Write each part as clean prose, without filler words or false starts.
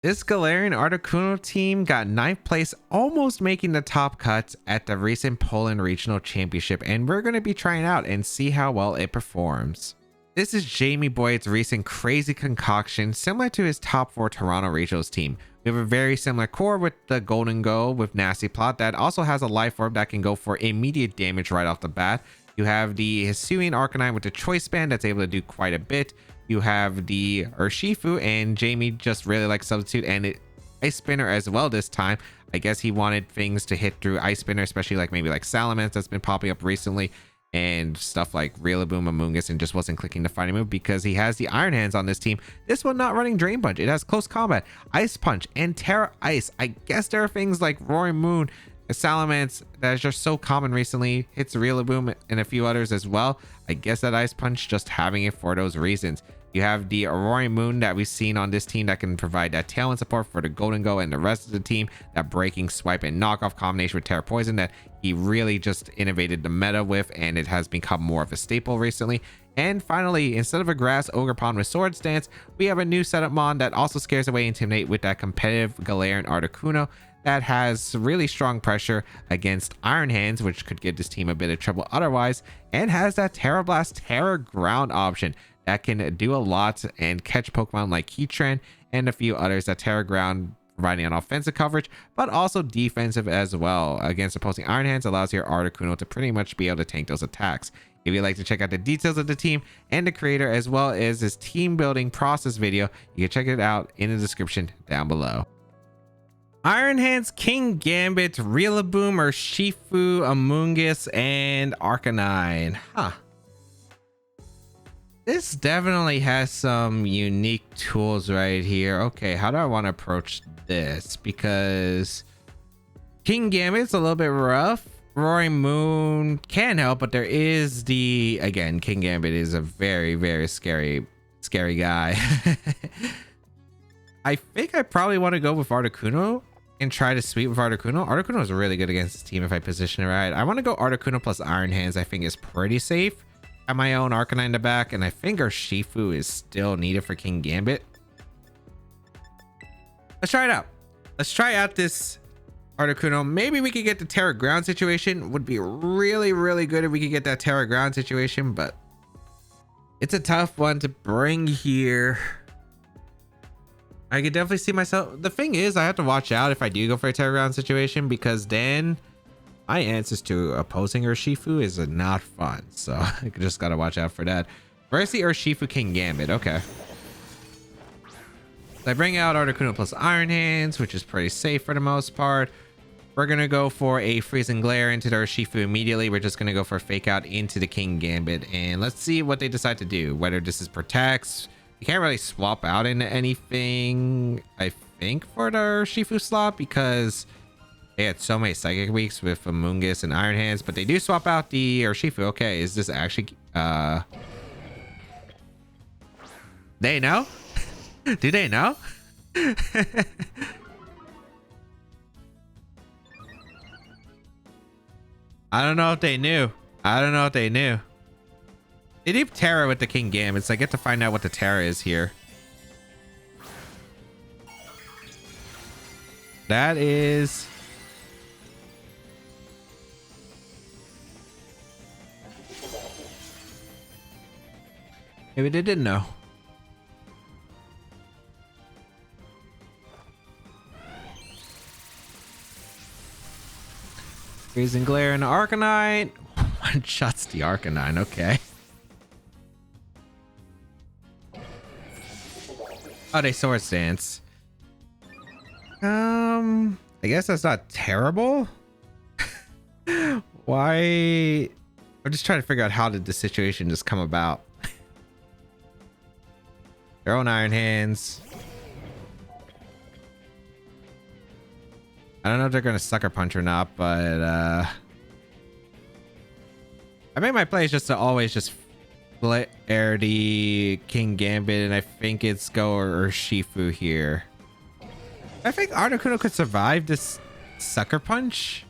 This Galarian Articuno team got 9th place, almost making the top cuts at the recent Poland Regional Championship, and we're going to be trying out and see how well it performs. This is Jamie Boyt's recent crazy concoction, similar to his top 4 Toronto Regionals team. We have a very similar core with the Golden Go with Nasty Plot that also has a Life Orb that can go for immediate damage right off the bat. You have the Hisuian Arcanine with the Choice Band that's able to do quite a bit. You have the Urshifu, and Jamie just really likes Substitute and Ice Spinner as well this time. I guess he wanted things to hit through Ice Spinner, especially like maybe like Salamence that's been popping up recently, and stuff like Rillaboom, Amoonguss, and just wasn't clicking the fighting move because he has the Iron Hands on this team. This one not running Drain Punch. It has Close Combat, Ice Punch, and Terra Ice. I guess there are things like Roaring Moon, Salamence that is just so common recently, hits Rillaboom and a few others as well. I guess that Ice Punch just having it for those reasons. You have the Roaring Moon that we've seen on this team that can provide that tailwind support for the Golden Go and the rest of the team. That Breaking Swipe and Knockoff combination with Terra Poison that he really just innovated the meta with, and it has become more of a staple recently. And finally, instead of a Grass Ogerpon with Swords Dance, we have a new setup mon that also scares away Intimidate with that competitive Galarian Articuno that has really strong pressure against Iron Hands, which could give this team a bit of trouble otherwise, and has that Terra Blast, Terra Ground option that can do a lot and catch Pokemon like Heatran and a few others. That Terra Ground providing an offensive coverage, but also defensive as well. Against opposing Iron Hands allows your Articuno to pretty much be able to tank those attacks. If you'd like to check out the details of the team and the creator, as well as his team building process video, you can check it out in the description down below. Iron Hands, Kingambit, Rillaboom, Urshifu, Amoonguss, and Arcanine. This definitely has some unique tools right here. Okay, how do I want to approach this? Because Kingambit's a little bit rough. Roaring Moon can help, but there is the, again, Kingambit is a very, very scary guy. I think I probably want to go with Articuno and try to sweep with Articuno. Articuno is really good against this team if I position it right. I want to go Articuno plus Iron Hands. I think is pretty safe. Have my own Arcanine in the back, and I think Urshifu is still needed for Kingambit. Let's try it out. Let's try out this Articuno. Maybe we could get the Terra Ground situation. Would be really, really good if we could get that Terra Ground situation, but it's a tough one to bring here. I could definitely see myself. The thing is, I have to watch out if I do go for a Terra Ground situation, because then my answers to opposing Urshifu is not fun. So I just gotta watch out for that. Where's the Urshifu Kingambit? Okay. So I bring out Articuno plus Iron Hands, which is pretty safe for the most part. We're gonna go for a Freezing Glare into the Urshifu immediately. We're just gonna go for a Fake Out into the Kingambit, and let's see what they decide to do. Whether this is protects. You can't really swap out into anything, I think, for the Urshifu slot, because they had so many Psychic Weeks with Amoonguss and Iron Hands, but they do swap out the Urshifu. Okay, is this actually they know? Do they know? I don't know if they knew. They do Terra with the Kingambit, so I get to find out what the Terra is here. That is... maybe they didn't know. Freezing Glare and Arcanine. One shots the Arcanine, okay. Oh, they Swords Dance. I guess that's not terrible. Why? I'm just trying to figure out how did the situation just come about. Their own Iron Hands. I don't know if they're gonna Sucker Punch or not, but I made my plays just to always just split air the Kingambit, and I think it's go or Urshifu here. I think Articuno could survive this Sucker Punch.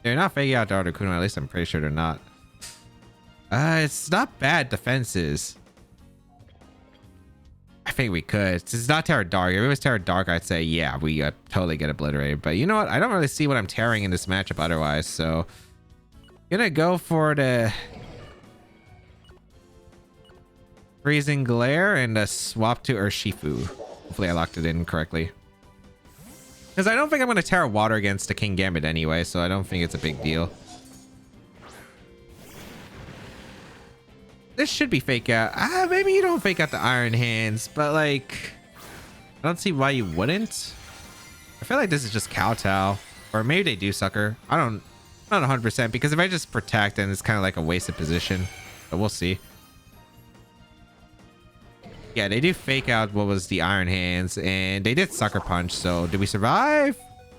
They're not faking out the Articuno, at least I'm pretty sure they're not. It's not bad defenses. I think we could. It's not Terra Dark. If it was Terra Dark, I'd say, yeah, we totally get obliterated. But you know what? I don't really see what I'm tearing in this matchup otherwise. So, gonna go for the Freezing Glare and a swap to Urshifu. Hopefully I locked it in correctly. Because I don't think I'm going to Terra Water against the King Gambit anyway, so I don't think it's a big deal. This should be fake out. Maybe you don't fake out the Iron Hands, but like, I don't see why you wouldn't. I feel like this is just Kowtow, or maybe they do Sucker. Not 100%, because if I just protect, then it's kind of like a wasted position, but we'll see. Yeah, they do fake out what was the Iron Hands, and they did Sucker Punch, so did we survive?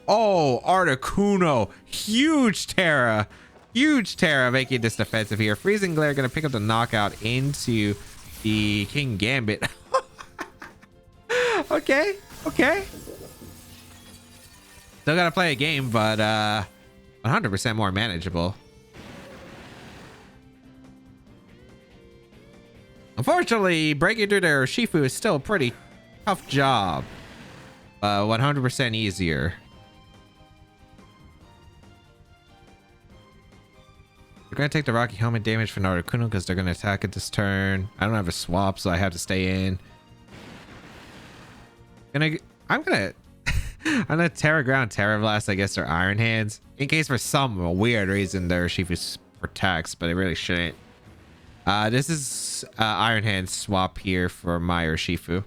Oh, Articuno. Huge Terra. Huge Terra making this defensive here. Freezing Glare going to pick up the knockout into the King Gambit. Okay. Okay. Still got to play a game, but 100% more manageable. Unfortunately, breaking through their Urshifu is still a pretty tough job. 100% easier. We're going to take the Rocky Helmet damage from Articuno because they're going to attack it this turn. I don't have a swap, so I have to stay in. I'm gonna Terra Ground, Terra Blast, I guess, their Iron Hands. In case for some weird reason their Urshifu protects, but it really shouldn't. This is Iron Hand swap here for my Urshifu.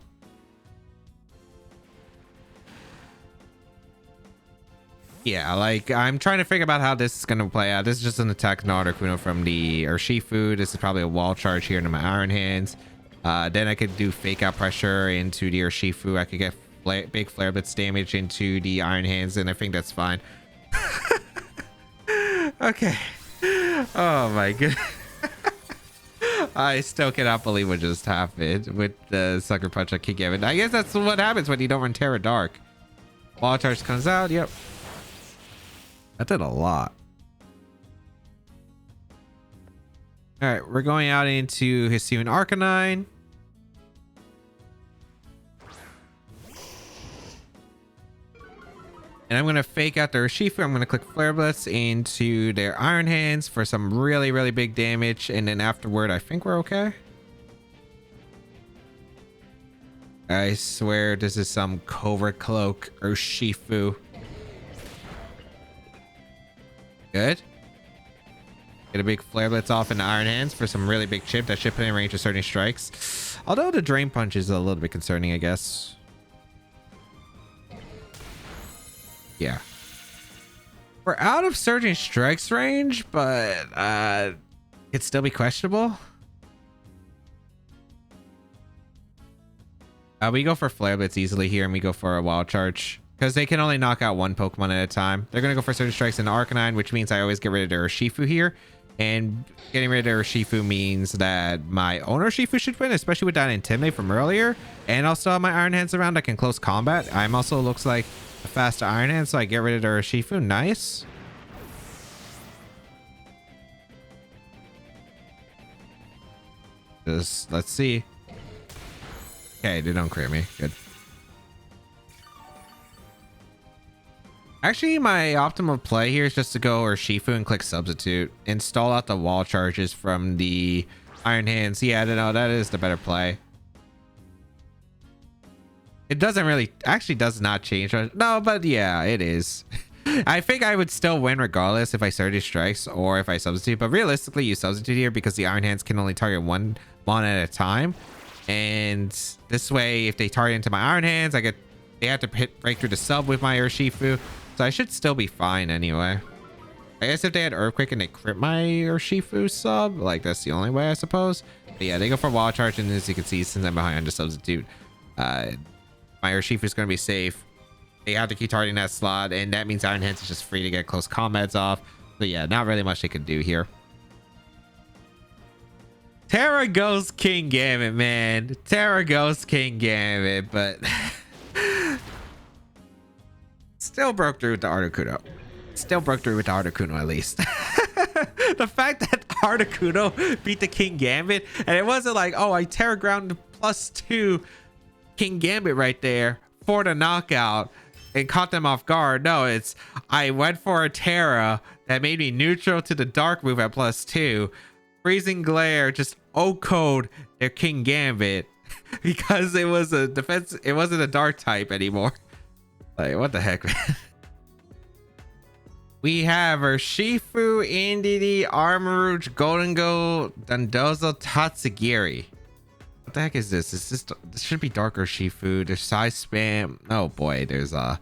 Yeah, like, I'm trying to figure out how this is going to play out. This is just an attack Articuno from the Urshifu. This is probably a wall charge here into my Iron Hands. Then I could do fake out pressure into the Urshifu. I could get big Flare Blitz damage into the Iron Hands, and I think that's fine. Okay. Oh my goodness. I still cannot believe what just happened with the Sucker Punch I keep giving. I guess that's what happens when you don't run Terra Dark. Wall charge comes out. Yep. That did a lot. All right, we're going out into Hisuian Arcanine. And I'm going to fake out the Urshifu. I'm going to click Flare Blitz into their Iron Hands for some really, really big damage. And then afterward, I think we're okay. I swear this is some Covert Cloak Urshifu. Good. Get a big Flare Blitz off in the Iron Hands for some really big chip that should put in range of certain strikes. Although the Drain Punch is a little bit concerning, I guess. Yeah. We're out of Surging Strikes range, but it'd still be questionable. We go for Flare Blitz easily here, and we go for a Wild Charge. Because they can only knock out one Pokemon at a time. They're going to go for Surging Strikes into Arcanine, which means I always get rid of their Urshifu here. And getting rid of their Urshifu means that my own Urshifu should win, especially with that Intimidate from earlier. And I'll still have my Iron Hands around. I can close combat. I'm also looks like a faster Iron Hand, so I get rid of their Urshifu. Nice. Just let's see. Okay, they don't crit me. Good. Actually, my optimal play here is just to go Urshifu and click Substitute. Install out the wall charges from the Iron Hands. Yeah, no, that is the better play. It doesn't really, actually does not change. No, but yeah, it is. I think I would still win regardless if I Surging Strikes or if I Substitute. But realistically, you Substitute here because the Iron Hands can only target one mon at a time. And this way, if they target into my Iron Hands, they have to break through the sub with my Urshifu. So I should still be fine anyway. I guess if they had Earthquake and they crit my Urshifu sub, like that's the only way I suppose. But yeah, they go for Wild Charge, and as you can see, since I'm behind the Substitute, my Urshifu is going to be safe. They have to keep targeting that slot, and that means Iron Hands is just free to get close combats off. But yeah, not really much they could do here. Terra goes King Gambit, man. Terra goes King Gambit, but still broke through with the Articuno. Still broke through with the Articuno, at least. The fact that Articuno beat the King Gambit, and it wasn't like, oh, I Terra Ground +2 King Gambit right there for the knockout and caught them off guard. No, it's I went for a Terra that made me neutral to the dark move at +2. Freezing Glare just O-code their King Gambit because it was a defense. It wasn't a dark type anymore. Like, what the heck, man? We have Urshifu, Indeedee, Armarouge, Golden Go, Dondozo, Tatsugiri. What the heck is this? This should be Dark Urshifu. There's size spam. Oh boy, there's a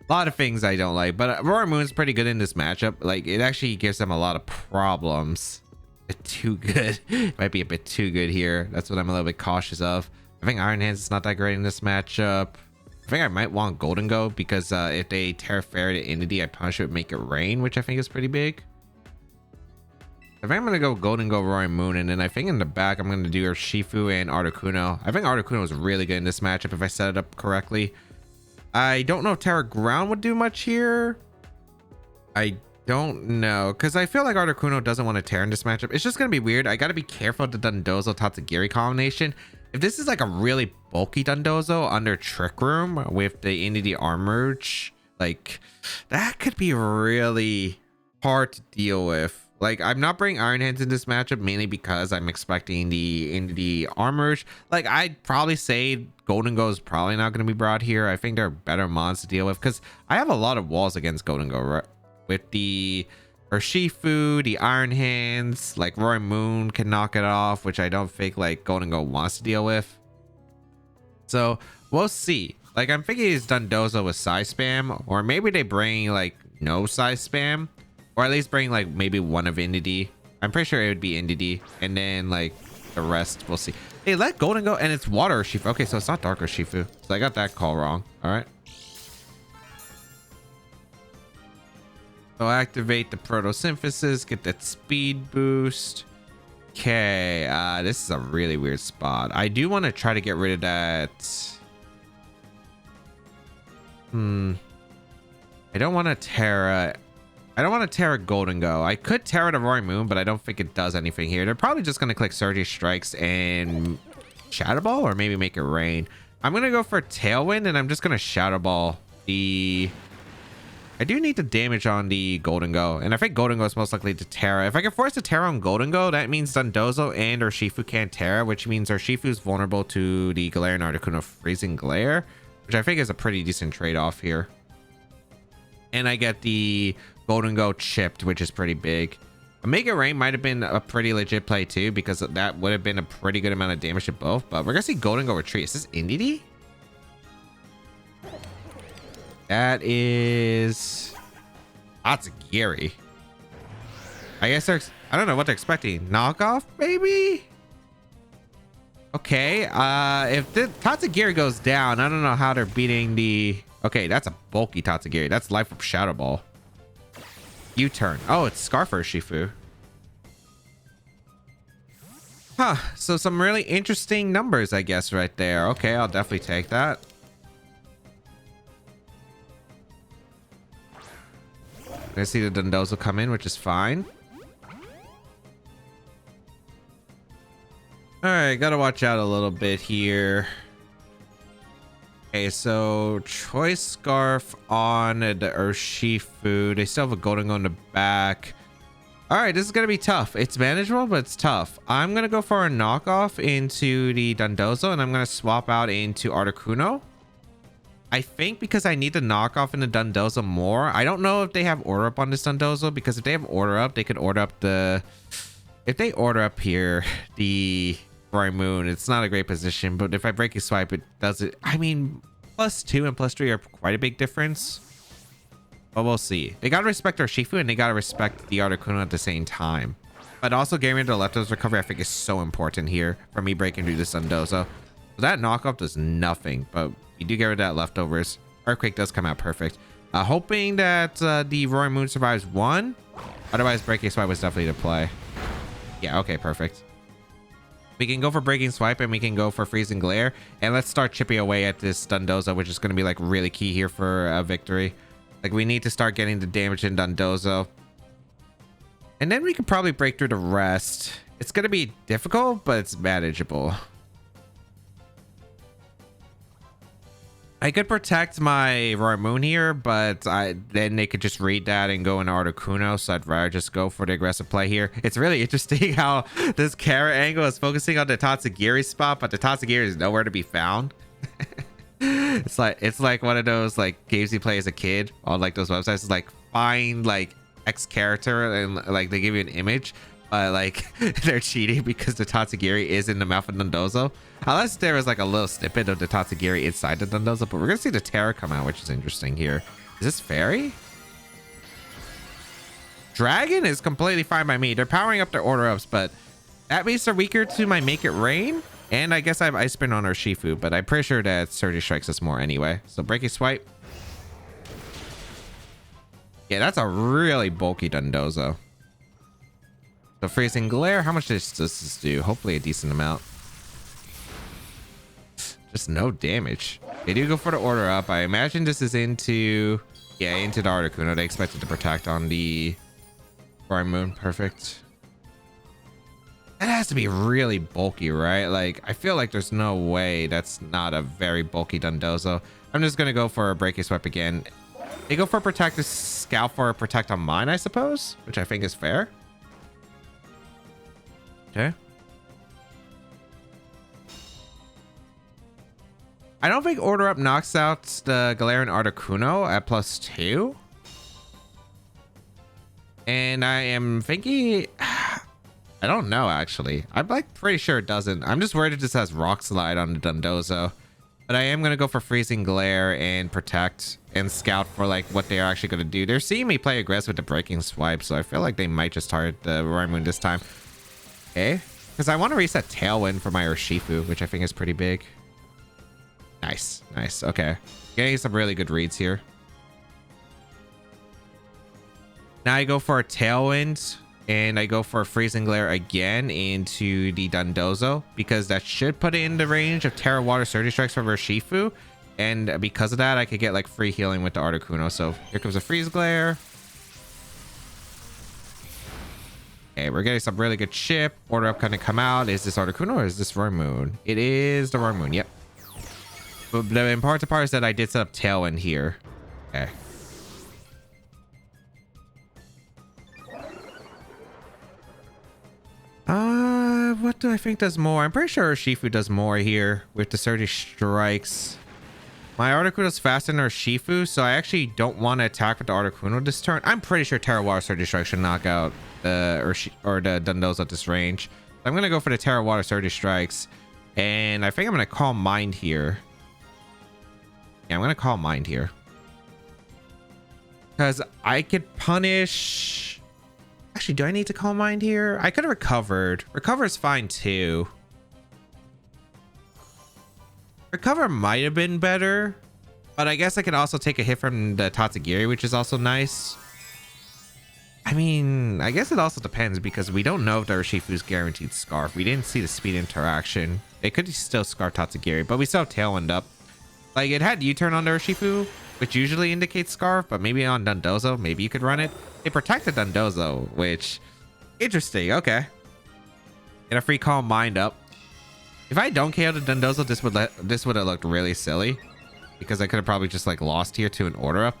lot of things I don't like. But Aurora Moon's pretty good in this matchup. Like, it actually gives them a lot of problems. A bit too good. Might be a bit too good here. That's what I'm a little bit cautious of. I think Iron Hands is not that great in this matchup. I think I might want Golden Go because if they Terra Fairy to Indeedee, I punish it with Make It Rain, which I think is pretty big. I think I'm going to go Golden Go Roaring Moon, and then I think in the back I'm going to do Urshifu and Articuno. I think Articuno is really good in this matchup if I set it up correctly. I don't know if Terra Ground would do much here. I don't know, because I feel like Articuno doesn't want to Terra in this matchup. It's just going to be weird. I got to be careful of the Dondozo Tatsugiri combination. If this is like a really bulky Dondozo under Trick Room with the Indeedee Armarouge, like, that could be really hard to deal with. Like, I'm not bringing Iron Hands in this matchup mainly because I'm expecting the Indeedee Armarouge. Like, I'd probably say Golden Go is probably not going to be brought here. I think there are better mons to deal with because I have a lot of walls against Golden Go, right? With the Urshifu, the Iron Hands, like Roaring Moon can knock it off, which I don't think like Golden Go wants to deal with. So we'll see. Like, I'm thinking it's Dondozo with size spam, or maybe they bring like no size spam, or at least bring like maybe one of Indeedee. I'm pretty sure it would be Indeedee, and then like the rest we'll see. Hey, let Golden Go, and it's Water Urshifu. Okay, so it's not Dark Urshifu. So I got that call wrong. All right. So activate the Photosynthesis, get that speed boost. Okay, this is a really weird spot. I do want to try to get rid of that. I don't want to Terra. I don't want to Terra Golden Go. I could Terra the Roaring Moon, but I don't think it does anything here. They're probably just going to click Surge Strikes and Shadow Ball, or maybe Make It Rain. I'm going to go for Tailwind, and I'm just going to Shadow Ball the... I do need the damage on the Golden Go, and I think Golden Go is most likely to Terra. If I can force a Terra on Golden Go, that means Dondozo and Urshifu can't Terra, which means Urshifu is vulnerable to the Galarian Articuno Freezing Glare, which I think is a pretty decent trade-off here. And I get the Golden Go chipped, which is pretty big. A Make It Rain might have been a pretty legit play too, because that would have been a pretty good amount of damage to both, but we're gonna see Golden Go retreat. Is this Indeedee? That is Tatsugiri. I guess they're, I don't know what they're expecting. Knockoff, maybe? Okay, if the Tatsugiri goes down, I don't know how they're beating the... Okay, that's a bulky Tatsugiri. That's Life Up Shadow Ball. U-turn. Oh, it's Scarf Urshifu. Huh, so some really interesting numbers, I guess, right there. Okay, I'll definitely take that. I see the Dondozo come in, which is fine. All right, gotta watch out a little bit here. Okay, so Choice Scarf on the Urshifu. They still have a Golden Go in the back. All right, this is gonna be tough. It's manageable, but it's tough. I'm gonna go for a knockoff into the Dondozo, and I'm gonna swap out into Articuno. I think because I need to knock off in the Dondozo more. I don't know if they have order up on this Dondozo, because if they have order up, they could order up the... If they order up here, the Roaring Moon, it's not a great position, but if I break a swipe, it does it. I mean, +2 and +3 are quite a big difference. But we'll see. They gotta respect our Shifu, and they gotta respect the Articuno at the same time. But also getting rid of the leftovers recovery, I think, is so important here for me breaking through this Dondozo. So that knockoff does nothing, but you do get rid of that leftovers. Earthquake does come out perfect. Hoping that the Roaring Moon survives one. Otherwise, Breaking Swipe was definitely the play. Yeah, okay, perfect. We can go for Breaking Swipe, and we can go for Freezing Glare. And let's start chipping away at this Dondozo, which is going to be like really key here for a victory. Like, we need to start getting the damage in Dondozo. And then we can probably break through the rest. It's going to be difficult, but it's manageable. I could protect my Raimoon here, but then they could just read that and go into Articuno, so I'd rather just go for the aggressive play here. It's really interesting how this carrot angle is focusing on the Tatsugiri spot, but the Tatsugiri is nowhere to be found. It's like one of those like games you play as a kid on like those websites. It's like find like X character and like they give you an image, but like they're cheating because the Tatsugiri is in the mouth of Dondozo. Unless there was like a little snippet of the Tatsugiri inside the Dondozo, but we're gonna see the Terra come out, which is interesting here. Is this Fairy? Dragon is completely fine by me. They're powering up their order ups, but that means they're weaker to my Make It Rain. And I guess I have Ice Spin on Urshifu, but I'm pretty sure that Surgery Strikes us more anyway. So Breaking Swipe. Yeah, that's a really bulky Dondozo. So Freezing Glare, how much does this do? Hopefully a decent amount. Just no damage. They do go for the order up. I imagine this is into the Articuno. They expected to protect on the Raimoon. Perfect. That has to be really bulky, right? Like, I feel like there's no way that's not a very bulky Dondozo. I'm just going to go for a Breaking Swipe again. They go for Protect, Scout for a Protect on mine, I suppose, which I think is fair. Okay. I don't think Order Up knocks out the Galarian Articuno at +2. And I am thinking... I don't know, actually. I'm like pretty sure it doesn't. I'm just worried it just has Rock Slide on the Dondozo. But I am going to go for Freezing Glare and Protect and Scout for like what they're actually going to do. They're seeing me play aggressive with the Breaking Swipe, so I feel like they might just target the Raimoon this time. Okay. Because I want to reset Tailwind for my Urshifu, which I think is pretty big. Nice. Nice. Okay. Getting some really good reads here. Now I go for a Tailwind. And I go for a Freezing Glare again into the Dondozo because that should put it in the range of Terra Water Surgery Strikes from Urshifu. And because of that, I could get like free healing with the Articuno. So here comes a Freeze Glare. Okay, we're getting some really good chip. Order Up gonna come out. Is this Articuno or is this Raimoon? It is the Raimoon, yep. But the important part is that I did set up Tailwind here. Okay. What do I think does more? I'm pretty sure Urshifu does more here with the Surgery Strikes. My Articuno's faster than Urshifu, so I actually don't want to attack with the Articuno this turn. I'm pretty sure Terra Water Surgery Strike should knock out the Dondozo at this range. So I'm going to go for the Terra Water Surgery Strikes. And I think I'm going to call Mind here. Yeah, I'm going to call Mind here. Because I could punish... Actually, do I need to call Mind here? I could have recovered. Recover is fine too. Recover might have been better, but I guess I could also take a hit from the Tatsugiri, which is also nice. I mean, I guess it also depends because we don't know if the Urshifu's guaranteed Scarf. We didn't see the speed interaction. It could still Scarf Tatsugiri, but we still have Tailwind up. Like, it had U-turn on the Urshifu, which usually indicates Scarf, but maybe on Dondozo, maybe you could run it. It protected Dondozo, which... Interesting, okay. Get a free Calm Mind up. If I don't KO the Dondozo, this would have looked really silly. Because I could have probably just, like, lost here to an Order Up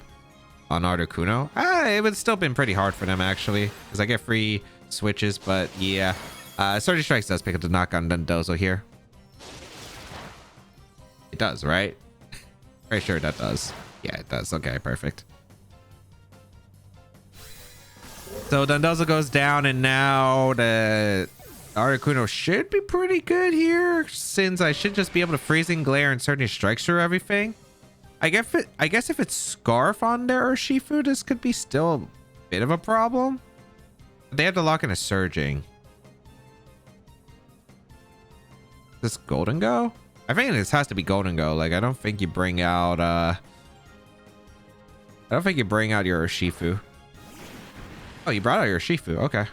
on Articuno. It would have still been pretty hard for them, actually. Because I get free switches, but yeah. Surgery Strikes does pick up the knock on Dondozo here. It does, right? Pretty sure that does. Yeah, it does. Okay, perfect. So Dondozo goes down, and now the Articuno should be pretty good here, since I should just be able to Freezing Glare and Surgery Strikes through everything. I guess if it's Scarf on their Urshifu, this could be still a bit of a problem. They have to lock in a Surging. Is this Golden Go? I think this has to be Golden Go. Like, I don't think you bring out your Urshifu. Oh, you brought out your Urshifu. Okay.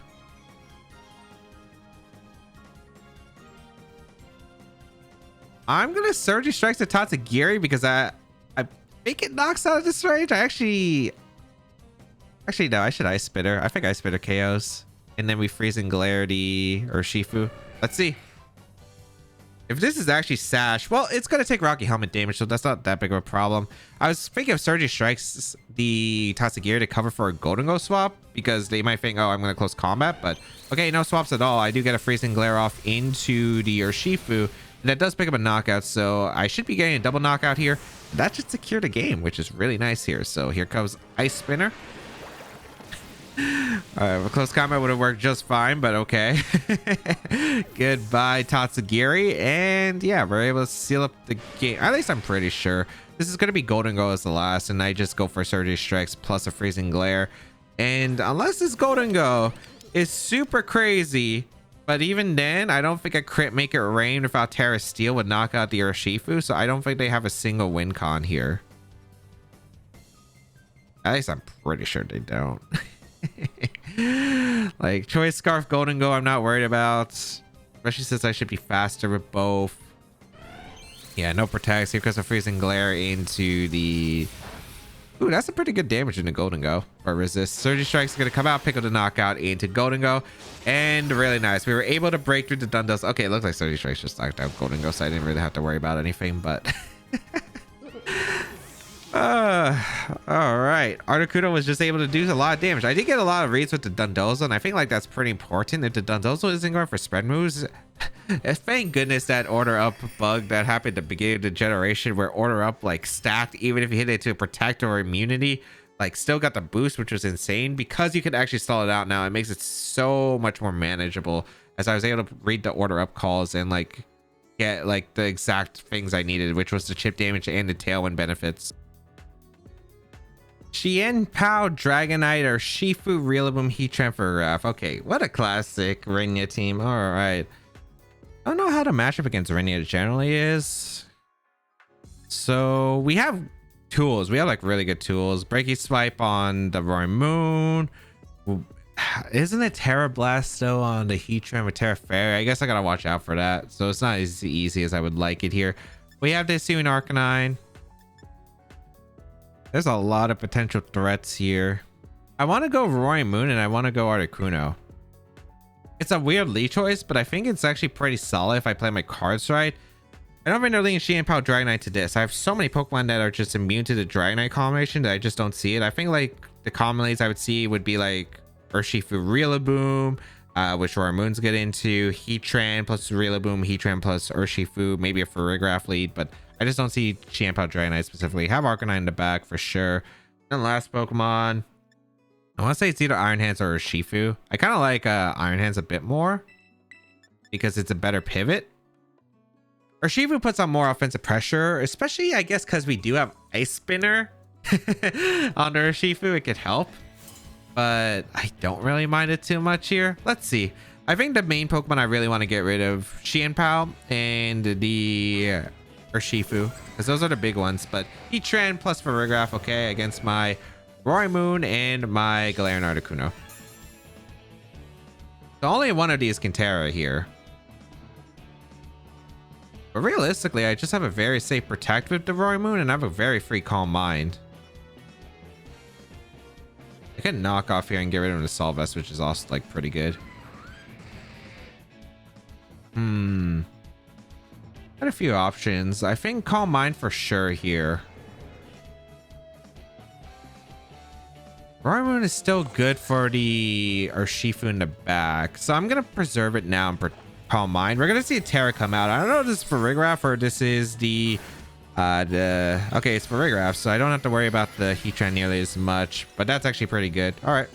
I'm gonna Surgery Strikes the Tatsugiri because I think it knocks out of this range. Actually no, I should Ice Spitter. I think Ice Spitter KOs. And then we Freezing Glare the Urshifu. Let's see. If this is actually Sash, well, it's going to take Rocky Helmet damage, so that's not that big of a problem. I was thinking of Surgery Strikes the Tatsugiri to cover for a Golden Go swap, because they might think, oh, I'm going to close combat, but okay, no swaps at all. I do get a Freezing Glare off into the Urshifu, and that does pick up a knockout, so I should be getting a double knockout here. That should secure the game, which is really nice here. So here comes Ice Spinner. Close combat would have worked just fine, but okay. Goodbye, Tatsugiri. And yeah, we're able to seal up the game. At least I'm pretty sure. This is going to be Golden Go as the last, and I just go for Surgery Strikes plus a Freezing Glare. And unless this Golden Go is super crazy, but even then, I don't think a crit Make It Rain without Terra Steel would knock out the Urshifu, so I don't think they have a single win con here. At least I'm pretty sure they don't. Like Choice Scarf, Golden Go, I'm not worried about, especially since I should be faster with both. Yeah, no protects. Here goes a Freezing Glare into the... Ooh, that's a pretty good damage in the Golden Go or resist. Surgery Strike's gonna come out, pick up the knockout into Golden Go, and really nice. We were able to break through the Dundos. Okay, it looks like Surgery Strike's just knocked out Golden Go, so I didn't really have to worry about anything, but all right. Articuno was just able to do a lot of damage. I did get a lot of reads with the Dundozo, and I think like that's pretty important. If the Dundozo isn't going for spread moves, thank goodness that order up bug that happened at the beginning of the generation, where order up like stacked, even if you hit it to protect or immunity, like still got the boost, which was insane. Because you could actually stall it out now, it makes it so much more manageable, as I was able to read the order up calls and like get like the exact things I needed, which was the chip damage and the tailwind benefits. Chien Pao, Dragonite, or Shifu, Rillaboom, Heatran for Graph. Okay, what a classic Renya team. All right. I don't know how the matchup against Renya generally is. So we have tools. We have like really good tools. Breaky Swipe on the Roaring Moon. Isn't it Terra Blast though on the Heatran with Terra Fairy? I guess I gotta watch out for that. So it's not as easy as I would like it here. We have this Hisuian Arcanine. There's a lot of potential threats here. I want to go Roaring Moon and I want to go Articuno. It's a weird lead choice, but I think it's actually pretty solid if I play my cards right. I don't think they're leading Chien Pao Dragonite to this. I have so many Pokemon that are just immune to the Dragonite combination that I just don't see it. I think like the common leads I would see would be like Urshifu Rillaboom, which Roaring Moon's get into, Heatran plus Rillaboom, Heatran plus Urshifu, maybe a Farigiraf lead, but I just don't see Chien Pao Dragonite specifically. Have Arcanine in the back for sure. And last Pokemon, I want to say it's either Iron Hands or Urshifu. I kind of like Iron Hands a bit more because it's a better pivot. Urshifu puts on more offensive pressure, especially I guess because we do have Ice Spinner on Urshifu. It could help, but I don't really mind it too much here. Let's see. I think the main Pokemon I really want to get rid of, Chien Pao and the Urshifu, because those are the big ones. But Heatran plus Farigiraf, okay, against my Roaring Moon and my Galarian Articuno. So only one of these can Terra here. But realistically, I just have a very safe Protect with the Roaring Moon, and I have a very free Calm Mind. I can knock off here and get rid of the Solvest, which is also like pretty good. Got a few options. I think Calm Mind for sure here. Roaring Moon is still good for the Urshifu in the back, so I'm gonna preserve it now and Calm Mind. We're gonna see a Terra come out. I don't know if this is Farigiraf or this is the okay, it's Farigiraf, so I don't have to worry about the Heatran nearly as much, but that's actually pretty good. All right,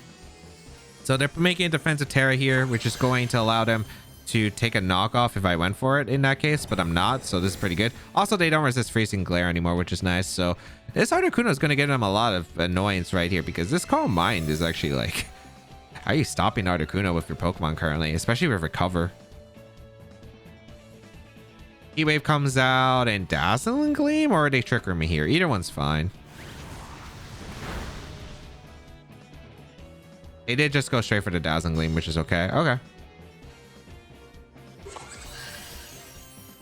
so they're making a defensive Terra here, which is going to allow them to take a knockoff if I went for it in that case, but I'm not, so this is pretty good. Also, they don't resist Freezing Glare anymore, which is nice. So this Articuno is going to give them a lot of annoyance right here, because this Calm Mind is actually like, how are you stopping Articuno with your Pokemon currently, especially with Recover? Heat Wave comes out and Dazzling Gleam, or are they tricking me here? Either one's fine. They did just go straight for the Dazzling Gleam, which is okay. Okay.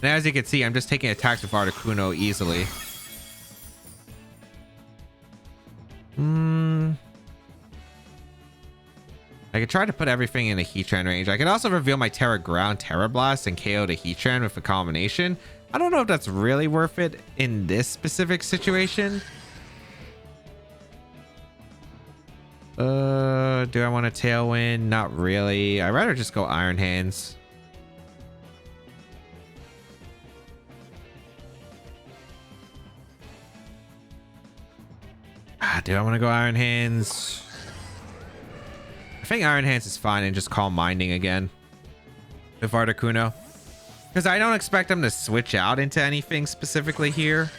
And as you can see, I'm just taking attacks with Articuno easily. I could try to put everything in the Heatran range. I could also reveal my Terra Ground, Terra Blast, and KO the Heatran with a combination. I don't know if that's really worth it in this specific situation. Do I want a Tailwind? Not really. I'd rather just go Iron Hands. Do I want to go Iron Hands? I think Iron Hands is fine and just call Minding again with Articuno. Because I don't expect them to switch out into anything specifically here.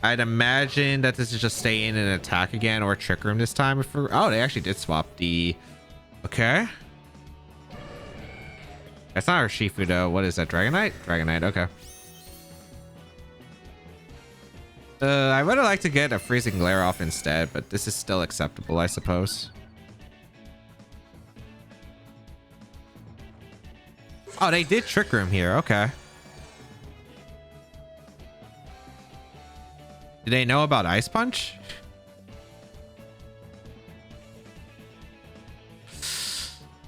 I'd imagine that this is just stay in and attack again or Trick Room this time. Oh, they actually did swap the... Okay. That's not Urshifu though. What is that? Dragonite? Dragonite, okay. I would have liked to get a Freezing Glare off instead, but this is still acceptable, I suppose. Oh, they did Trick Room here. Okay. Do they know about Ice Punch?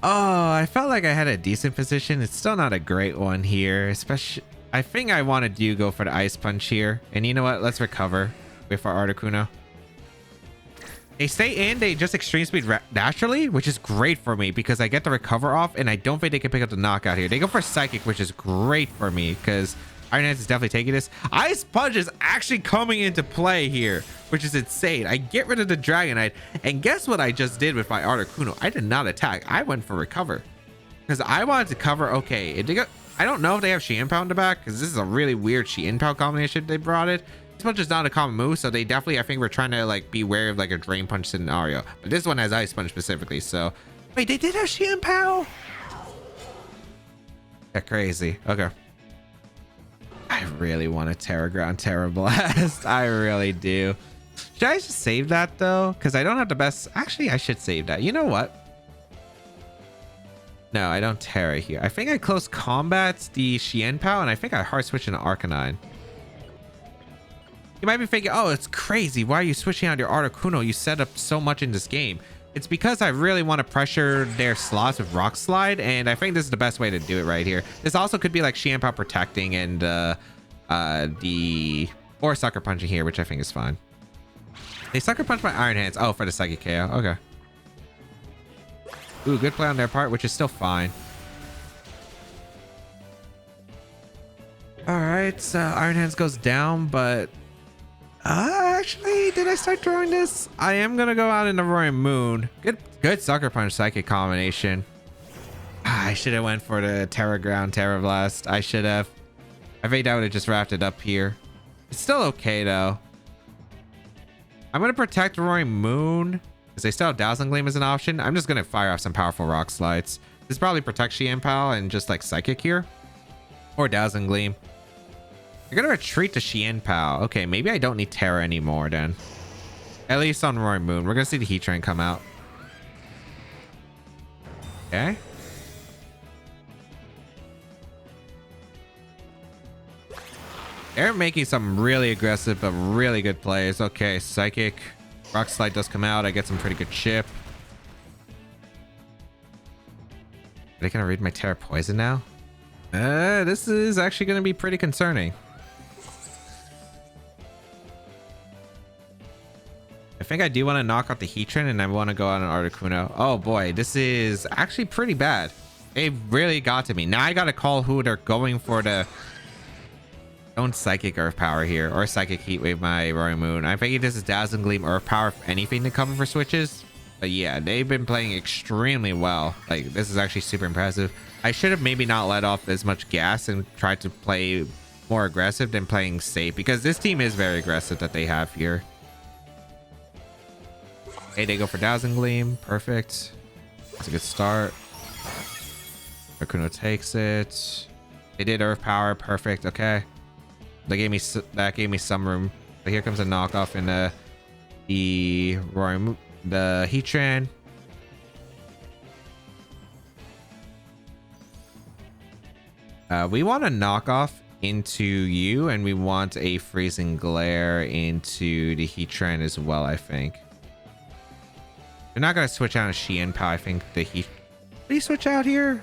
Oh, I felt like I had a decent position. It's still not a great one here, especially... I think I want to go for the Ice Punch here. And you know what? Let's recover with our Articuno. They stay in. They just Extreme Speed naturally, which is great for me because I get the recover off and I don't think they can pick up the knockout here. They go for Psychic, which is great for me because Iron Hands is definitely taking this. Ice Punch is actually coming into play here, which is insane. I get rid of the Dragonite, and guess what I just did with my Articuno? I did not attack. I went for recover because I wanted to cover. Okay, if they got... I don't know if they have Xianpao in the back because this is a really weird Xianpao combination they brought it. This punch is not a common move, so they definitely, I think we're trying to like be wary of like a Drain Punch scenario. But this one has Ice Punch specifically, so... Wait, they did have Xianpao? That's crazy. Okay. I really want a Terra Ground, Terra Blast. I really do. Should I just save that though? Because I don't have the best... Actually, I should save that. You know what? No, I don't Terra here. I think I close combats the Xianpao, and I think I hard switch into Arcanine. You might be thinking, oh, it's crazy. Why are you switching out your Articuno? You set up so much in this game. It's because I really want to pressure their slots with Rock Slide, and I think this is the best way to do it right here. This also could be like Xianpao protecting and or Sucker Punching here, which I think is fine. They Sucker Punch my Iron Hands. Oh, for the Psychic KO. Okay. Ooh, good play on their part, which is still fine. All right, so Iron Hands goes down, but actually, did I start drawing this? I am gonna go out in the Roaring Moon. Good Sucker Punch Psychic combination. I should have went for the Terra Ground, Terra Blast. I should have. I think that would have just wrapped it up here. It's still okay though. I'm gonna protect Roaring Moon. Because they still have Dazzling Gleam as an option. I'm just going to fire off some powerful Rock Slides. This probably protects Xianpao and just like Psychic here. Or Dazzling Gleam. You're going to retreat to Xianpao. Okay, maybe I don't need Terra anymore then. At least on Roaring Moon. We're going to see the Heatran come out. Okay. They're making some really aggressive but really good plays. Okay, Psychic. Rock Slide does come out. I get some pretty good chip. Are they gonna read my Terra Poison now? This is actually gonna be pretty concerning. I think I do want to knock out the Heatran and I want to go out an Articuno. Oh boy, this is actually pretty bad. They really got to me. Now I gotta call who they're going for the... Don't Psychic Earth Power here or Psychic Heat Wave my Roaring Moon. I think this is Dazzling Gleam Earth Power for anything to cover for switches. But yeah, they've been playing extremely well. Like, this is actually super impressive. I should have maybe not let off as much gas and tried to play more aggressive than playing safe, because this team is very aggressive that they have here. Hey, they go for Dazzling Gleam. Perfect. That's a good start. Articuno takes it. They did Earth Power. Perfect. Okay. That gave me some room. But here comes a knockoff in the Roaring, the Heatran. We want a knockoff into you, and we want a Freezing Glare into the Heatran as well, I think. They're not going to switch out a Xianpao. I think the Please switch out here.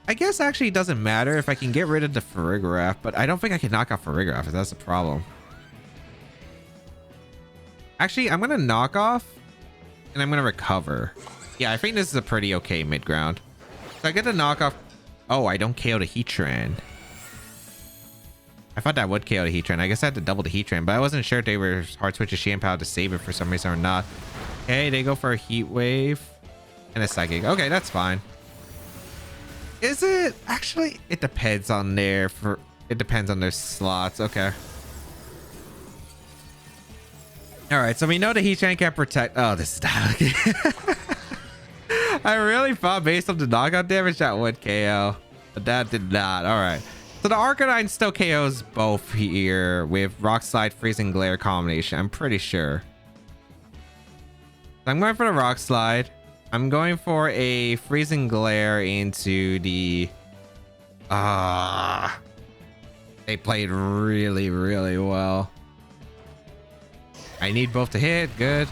I guess actually it doesn't matter if I can get rid of the Farigiraf, but I don't think I can knock out Farigiraf if that's the problem. Actually, I'm going to knock off and I'm going to recover. Yeah, I think this is a pretty okay mid ground. So I get to knock off. Oh, I don't KO the Heatran. I thought that would KO the Heatran. I guess I had to double the Heatran, but I wasn't sure if they were hard switch a Shampoo to save it for some reason or not. Okay, they go for a Heat Wave and a Psychic. Okay, that's fine. Is it? Actually, it depends on their slots. Okay. All right, so we know the Heatran can protect. Oh, this is that. I really thought based on the knockout damage that would KO, but that did not. All right. So the Arcanine still KOs both here with Rock Slide, Freezing Glare combination. I'm pretty sure. So I'm going for the Rock Slide. I'm going for a Freezing Glare into the... they played really, really well. I need both to hit. Good.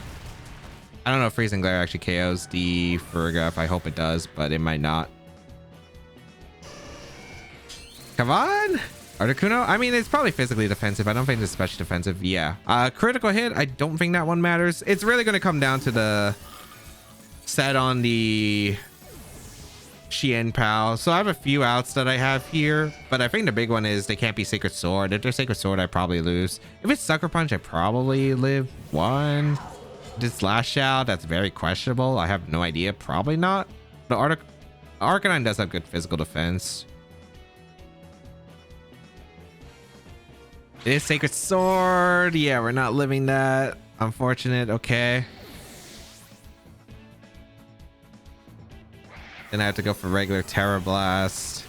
I don't know if Freezing Glare actually KOs the Farigiraf. I hope it does, but it might not. Come on. Articuno. I mean, it's probably physically defensive. I don't think it's special defensive. Yeah. Critical hit. I don't think that one matters. It's really going to come down to the set on the Xianpao. So I have a few outs that I have here, but I think the big one is they can't be Sacred Sword. If they're Sacred Sword, I probably lose. If it's Sucker Punch, I probably live one. This Lash Out, that's very questionable. I have no idea. Probably not. The Arcanine does have good physical defense. It is Sacred Sword. Yeah, we're not living that. Unfortunate. Okay. Then I have to go for regular Terra Blast.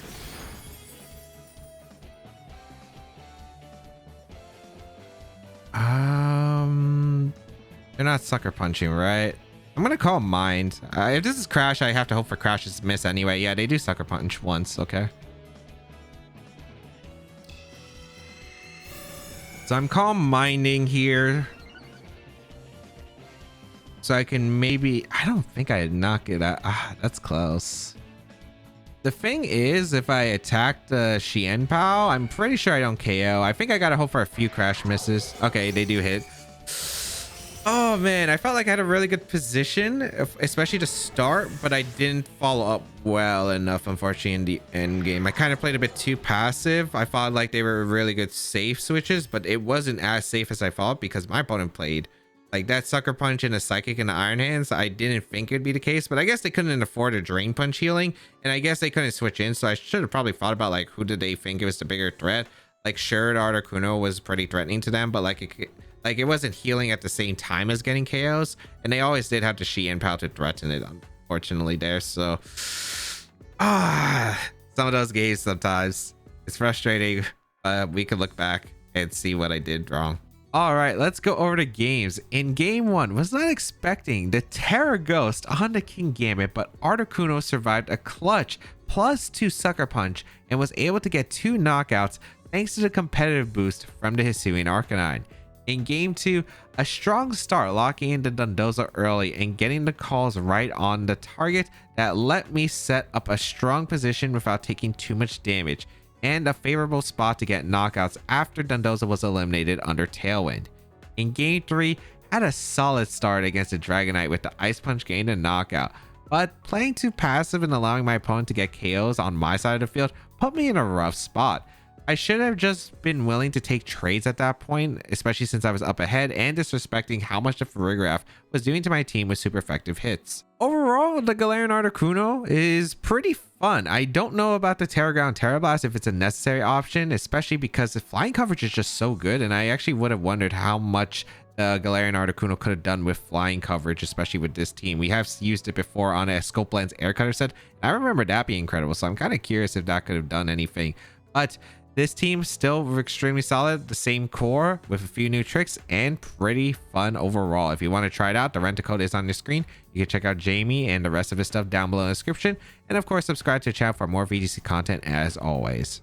They're not Sucker Punching, right? I'm gonna call Mind. If this is Crash, I have to hope for Crash's miss anyway. Yeah, they do Sucker Punch once. Okay. So I'm Calm Minding here. So I can maybe... I don't think I knock it out. That's close. The thing is, if I attack the Xianpao, I'm pretty sure I don't KO. I think I gotta hope for a few Crash misses. Okay, they do hit. Oh man, I felt like I had a really good position, especially to start, but I didn't follow up well enough, unfortunately, in the end game. I kind of played a bit too passive. I thought like they were really good safe switches, but it wasn't as safe as I thought because my opponent played like that Sucker Punch and a Psychic and the Iron Hands. I didn't think it'd be the case, but I guess they couldn't afford a Drain Punch healing, and I guess they couldn't switch in, so I should have probably thought about like who did they think it was the bigger threat. Like sure, the Articuno was pretty threatening to them, but like it wasn't healing at the same time as getting KOs, and they always did have the Xianpao to threaten it, unfortunately there. So some of those games sometimes it's frustrating. We could look back and see what I did wrong. All right, let's go over to games. In game one, was not expecting the Terra Ghost on the King Gambit, but Articuno survived a clutch +2 Sucker Punch and was able to get 2 knockouts thanks to the competitive boost from the Hisuian Arcanine. In game 2, a strong start locking into Dondozo early and getting the calls right on the target that let me set up a strong position without taking too much damage, and a favorable spot to get knockouts after Dondozo was eliminated under Tailwind. In game 3, had a solid start against the Dragonite with the Ice Punch gained a knockout, but playing too passive and allowing my opponent to get KOs on my side of the field put me in a rough spot. I should have just been willing to take trades at that point, especially since I was up ahead and disrespecting how much the Farigiraf was doing to my team with super effective hits. Overall, the Galarian Articuno is pretty fun. I don't know about the Terra Ground Terra Blast if it's a necessary option, especially because the flying coverage is just so good, and I actually would have wondered how much the Galarian Articuno could have done with flying coverage, especially with this team. We have used it before on a Scope Lens Air Cutter set, and I remember that being incredible, so I'm kind of curious if that could have done anything. But this team still extremely solid, the same core with a few new tricks and pretty fun overall. If you want to try it out, the rental code is on your screen. You can check out Jamie and the rest of his stuff down below in the description. And of course, subscribe to the channel for more VGC content as always.